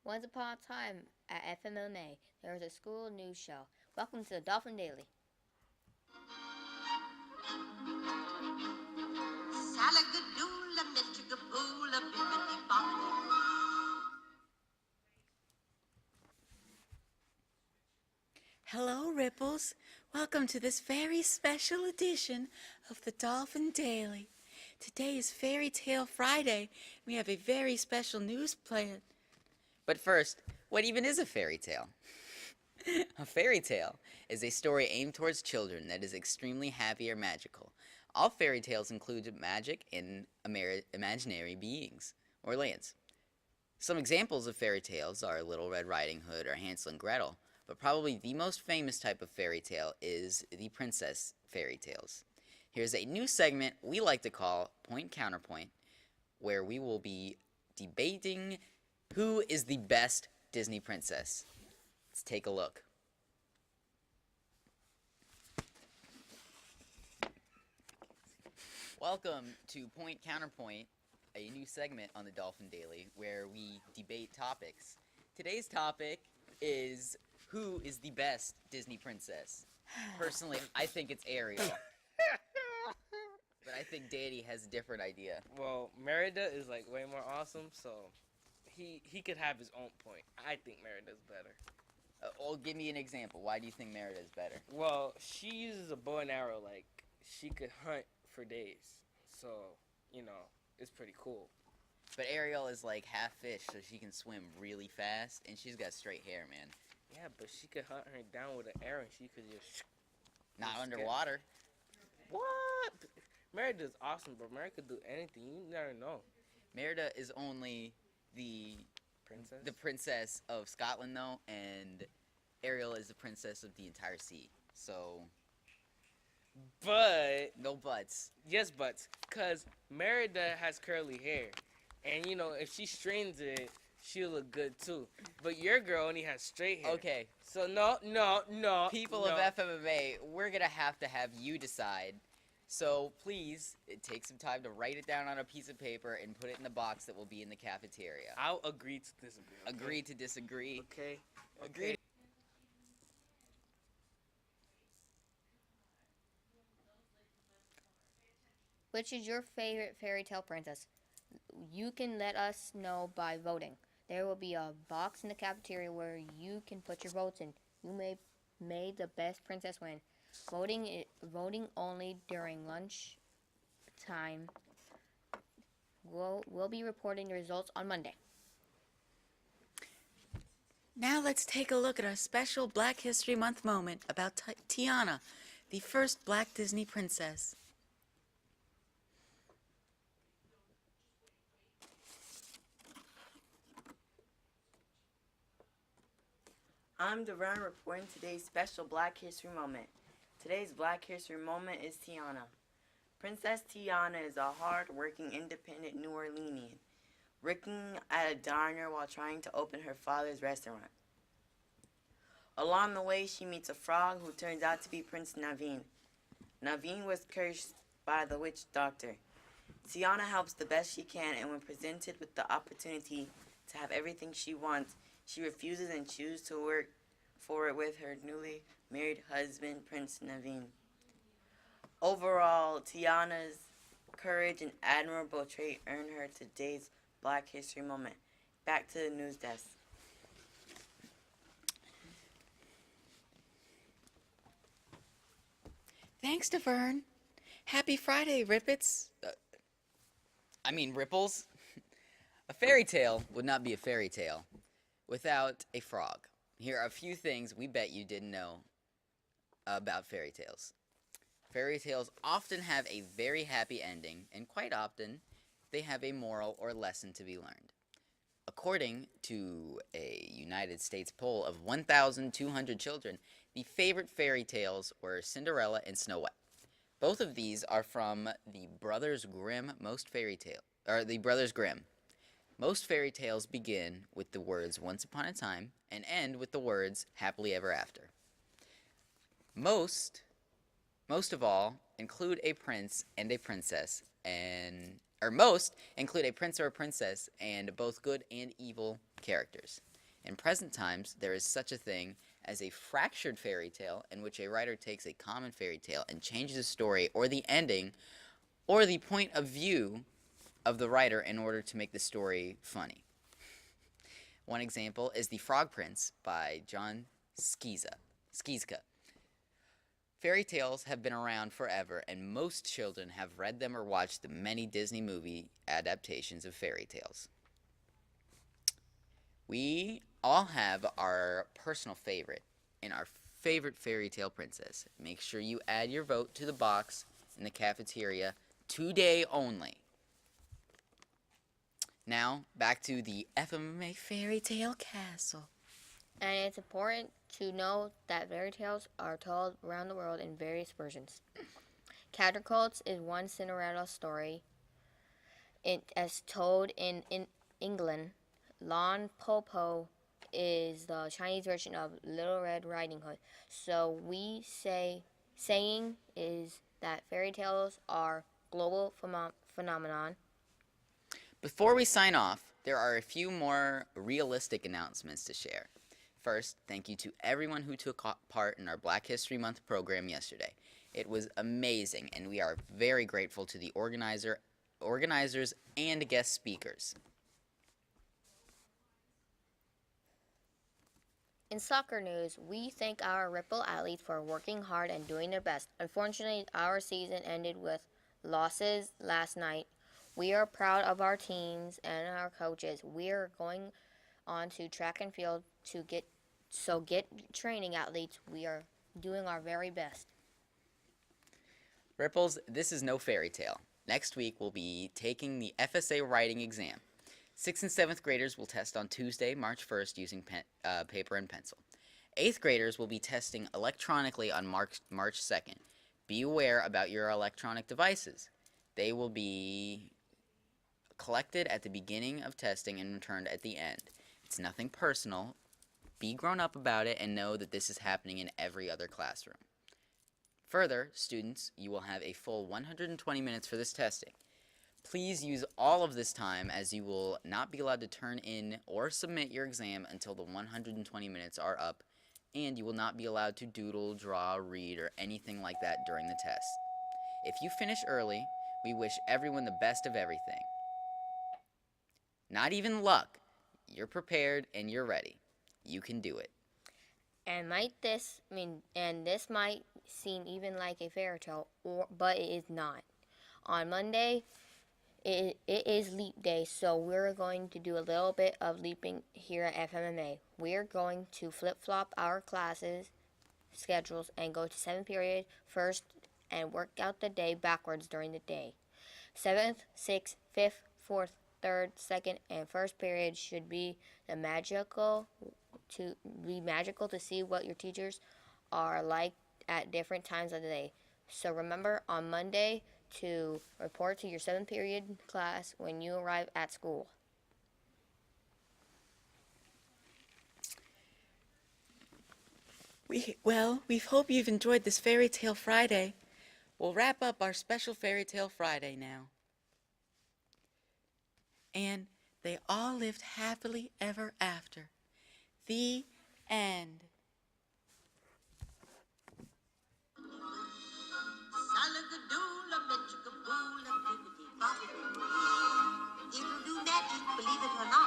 Once upon a time at FMMA, there was a school news show. Welcome to the Dolphin Daily. Salagadoola, metricaboola, bibbidi bobbidi. Hello, Ripples. Welcome to this very special edition of the Dolphin Daily. Today is Fairy Tale Friday. We have a very special news plan. But first, what even is a fairy tale? A fairy tale is a story aimed towards children that is extremely happy or magical. All fairy tales include magic and imaginary beings or lands. Some examples of fairy tales are Little Red Riding Hood or Hansel and Gretel, but probably the most famous type of fairy tale is the princess fairy tales. Here's a new segment we like to call Point Counterpoint, where we will be debating who is the best Disney princess. Let's take a look. Welcome to Point Counterpoint, a new segment on the Dolphin Daily where we debate topics. Today's topic is who is the best Disney princess? Personally, I think it's Ariel. But I think Danny has a different idea. Well, Merida is like way more awesome, so he could have his own point. I think Merida's better. Give me an example. Why do you think Merida is better? Well, she uses a bow and arrow, like she could hunt for days. So, it's pretty cool. But Ariel is like half fish, so she can swim really fast, and she's got straight hair, man. Yeah, but she could hunt her down with an arrow, and she could just Not Just underwater. what? Merida's awesome, but Merida could do anything. You never know. Merida is only Princess. the princess of Scotland, though, and Ariel is the princess of the entire sea. So, But no buts. yes, but cause Merida has curly hair, and if she straightens it, she'll look good too. But your girl only has straight hair. Okay, So no. people no. of FMMA, we're gonna have to have you decide. So please, take some time to write it down on a piece of paper and put it in the box that will be in the cafeteria. I'll agree to disagree. Okay? Agree to disagree. Okay. Agree. Which is your favorite fairy tale princess? You can let us know by voting. There will be a box in the cafeteria where you can put your votes in. You may the best princess win. Voting only during lunch time. We'll be reporting the results on Monday. Now let's take a look at our special Black History Month moment about Tiana, the first Black Disney princess. I'm Devon reporting today's special Black History Moment. Today's Black History Moment is Tiana. Princess Tiana is a hard-working, independent New Orleanian, working at a diner while trying to open her father's restaurant. Along the way, she meets a frog who turns out to be Prince Naveen. Naveen was cursed by the witch doctor. Tiana helps the best she can, and when presented with the opportunity to have everything she wants, she refuses and chooses to work for it with her newly married husband, Prince Naveen. Overall, Tiana's courage and admirable trait earned her today's Black History Moment. Back to the news desk. Thanks, Devern. Happy Friday, Rippets. Ripples. A fairy tale would not be a fairy tale without a frog. Here are a few things we bet you didn't know about fairy tales. Fairy tales often have a very happy ending, and quite often, they have a moral or lesson to be learned. According to a United States poll of 1,200 children, the favorite fairy tales were Cinderella and Snow White. Both of these are from the Brothers Grimm the Brothers Grimm. Most fairy tales begin with the words once upon a time and end with the words happily ever after. Most of all include a prince and a princess most include a prince or a princess and both good and evil characters. In present times, there is such a thing as a fractured fairy tale, in which a writer takes a common fairy tale and changes the story or the ending or the point of view of the writer in order to make the story funny. One example is The Frog Prince by John Skizka. Fairy tales have been around forever, and most children have read them or watched the many Disney movie adaptations of fairy tales. We all have our personal favorite and our favorite fairy tale princess. Make sure you add your vote to the box in the cafeteria today only. Now, back to the FMA Fairy Tale Castle. And it's important to know that fairy tales are told around the world in various versions. Catercults is one Cinderella story. As told in England. Lon Popo is the Chinese version of Little Red Riding Hood. So saying is that fairy tales are global phenomenon. Before we sign off, there are a few more realistic announcements to share. First, thank you to everyone who took part in our Black History Month program yesterday. It was amazing, and we are very grateful to the organizers and guest speakers. In soccer news, we thank our Ripple athletes for working hard and doing their best. Unfortunately, our season ended with losses last night. We are proud of our teams and our coaches. We are going on to track and field to get training, athletes. We are doing our very best. Ripples, this is no fairy tale. Next week, we'll be taking the FSA writing exam. 6th and 7th graders will test on Tuesday, March 1st, using paper and pencil. 8th graders will be testing electronically on March 2nd. Be aware about your electronic devices. They will be collected at the beginning of testing and returned at the end. It's nothing personal. Be grown up about it and know that this is happening in every other classroom. Further, students, you will have a full 120 minutes for this testing. Please use all of this time, as you will not be allowed to turn in or submit your exam until the 120 minutes are up, and you will not be allowed to doodle, draw, read, or anything like that during the test. If you finish early, we wish everyone the best of everything. Not even luck. You're prepared and you're ready. You can do it. And this might seem even like a fairy tale, but it is not. On Monday, it is leap day, so we're going to do a little bit of leaping here at FMMA. We're going to flip-flop our classes schedules and go to 7th period first and work out the day backwards during the day. 7th, 6th, 5th, 4th, 3rd, 2nd, and 1st period should be magical to see what your teachers are like at different times of the day. So remember on Monday to report to your 7th period class when you arrive at school. We hope you've enjoyed this Fairy Tale Friday. We'll wrap up our special Fairy Tale Friday now. And they all lived happily ever after. The end. It'll do magic, believe it or not.